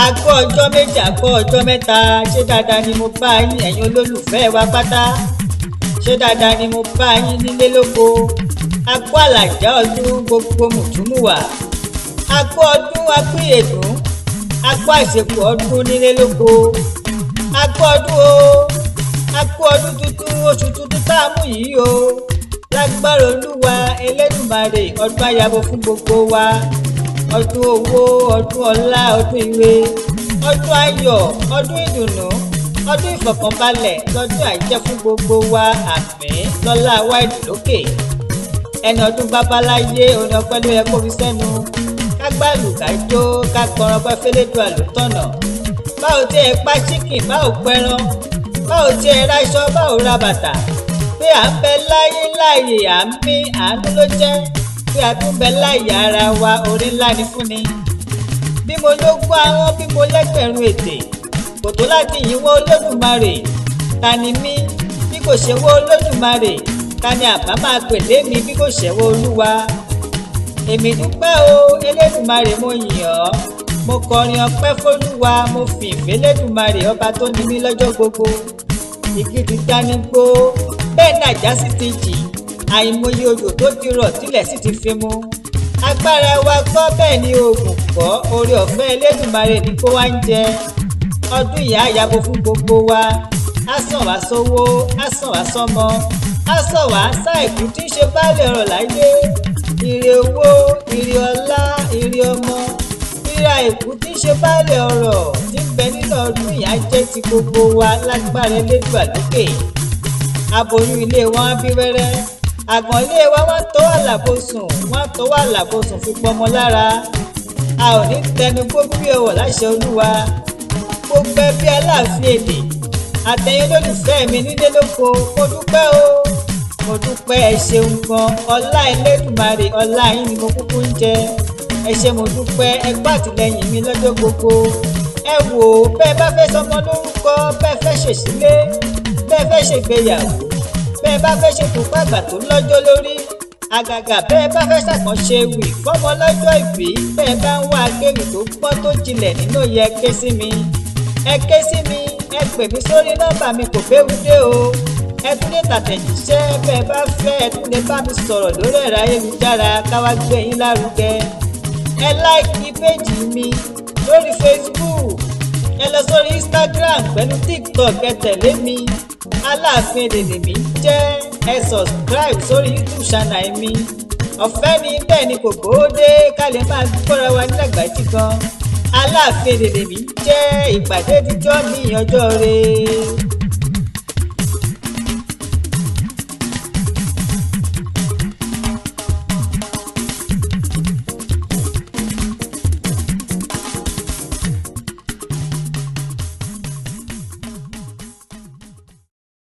A kú ọjọ́ méjì, a kú ọjọ́ mẹ́ta, ṣé dáadáa ni mo bá yín ẹ̀yin olólùfẹ́ wa pátá? Ṣé dáadáa ni mo bá yín nílé lóko? A kú àlàjá ọdún gbogbo mùtúmùwà. A kú ọdún, a kú ìyèdún, a kú àsìkò ọdún nílé lóko. A kú ọdún o, a kú ọdún tuntun, oṣù tuntun tá a mú yìí o. Lágbára Olúwa Elédùmarè, ọdún ayabo fún gbogbo wa. Ọdún owó, ọdún ọlá, ọdún ire, ọdún ayọ̀, ọdún ìdùnnú, ọdún ìfọ̀kànbalẹ̀, lọ́dún àìjẹ́ fún gbogbo wa. Àmín lọ́lá wáìdì lókè. Ẹni ọdún babaláyé òní ọpẹ́ ló yẹ kó fi sẹ́nu. Ká gbàlù ká jó, ká gbọ́ràn pẹ́ fẹ́lẹ́dùn àlùtọ̀nà. Báwo tí ẹ pa chicken, báwo pẹran, báwo tí ẹ ráṣọ, báwo ra bàtà. Pé à ń bẹ láyé láàyè, à ń mí, àánú ló jẹ́. Pé a tún bẹ láyé ara wa, orí ńlá ni fún ni. Bí mo lógún ahọ́n, bí mo lẹ́gbẹ̀rún ètè, kò tó láti yìnwó Olódùmarè. Ta ni mí bí kò ṣe wó Olódùmarè? Ta ni àbá máa pèlé mi bí kò ṣe wó Olúwa? Èmi dúpẹ́ o Elédùmarè, mo yìn ọ́, mo kọrin ọpẹ́ f'Olúwa, mo fi ìfẹ́ Elédùmarè ọba tó ní mí lọ́jọ́ gbogbo. Igi ti dánigbó, bẹ́ẹ̀ nàjà sì ti jì, àìmọye òjò tó ti rọ̀ tílẹ̀ sì ti fi mu. Agbára wa kọ́, bẹ́ẹ̀ ni oògùn kọ́, oore ọ̀fẹ́ Elédùmarè ni kó wá ń jẹ. Ọdún yìí á yabo fún gbogbo wa. Á sàn wá sówó, á sàn wá sọ́mọ, á sàn wá sáìkú tí ń ṣe baálẹ̀ ọrọ̀ láyé. Ire owó, ire ọlá, ire ọmọ, ire àìkú tí ń ṣe baálẹ̀ ọrọ̀ tí ń bẹ nínú ọdún yìí á jẹ́ ti gbogbo wa lágbára Elédùà lókè. Aboyún ilé wọn á bí wẹ́rẹ́, àgàn ilé wa wọ́n tó àlàbòsùn, wọ́n tó àlàbòsùn fi pọmọ lára. A ò ní tẹnu gbógbó ẹwọ̀ láṣẹ Olúwa. Gbogbo ẹbí Aláàfin èdè àtẹ̀yin olólùfẹ́ mi nílé lóko, mo dúpẹ́ o, mo dúpẹ́, ẹ ṣeun gan. Ọlá Elédùmarè, ọlá yín ni mo kúkú ń jẹ. Ẹ ṣé mo dúpẹ́, ẹ kú àtìlẹ́yìn mi lọ́jọ́ gbogbo. Ẹ wò ó, bẹ́ẹ̀ bá fẹ́ sọmọ lórúkọ, bẹ́ẹ̀ fẹ́ ṣèṣílé, bẹ́ẹ̀ fẹ́ ṣègbéyàwó, bẹ́ẹ̀ bá fẹ́ ṣètò pàgbà tó lọ́jọ́ lórí, àgàgà bẹ́ẹ̀ bá fẹ́ ṣàkànṣe wì fọ́mọ lọ́jọ́ ìbí, bẹ́ẹ̀ bá ń wá akéwì tó gbọ́n tó jinlẹ̀ nínú yẹ ké sí mi. Ẹ ké sí mi, ẹ pè mí sórí nọ́mbà mi kò béwu dé o. Ẹ tún lè tàtẹ̀jíṣẹ́, bẹ́ẹ̀ bá fẹ́ ẹ tún lè bá mi sọ̀rọ̀ lórí ẹ̀rọ ayélujára káwá gbé yín lárugẹ. Ẹ láìkì péjì mi lórí Facebook, ẹ lọ sórí Instagram pẹ̀lú TikTok, ẹ tẹ̀lé mi. Aláàfin èdè lèmi jẹ́. Ẹ subscribe sórí YouTube channel mi. Ọ̀fẹ́ ni, bẹ́ẹ̀ ni kò gbóòdé, ká lè máa gbọ́ra wa nílàgbàjì gan. Aláàfin èdè lèmi jẹ́. Ìpàdé dijọ́ mi ọjọ́ rẹ̀.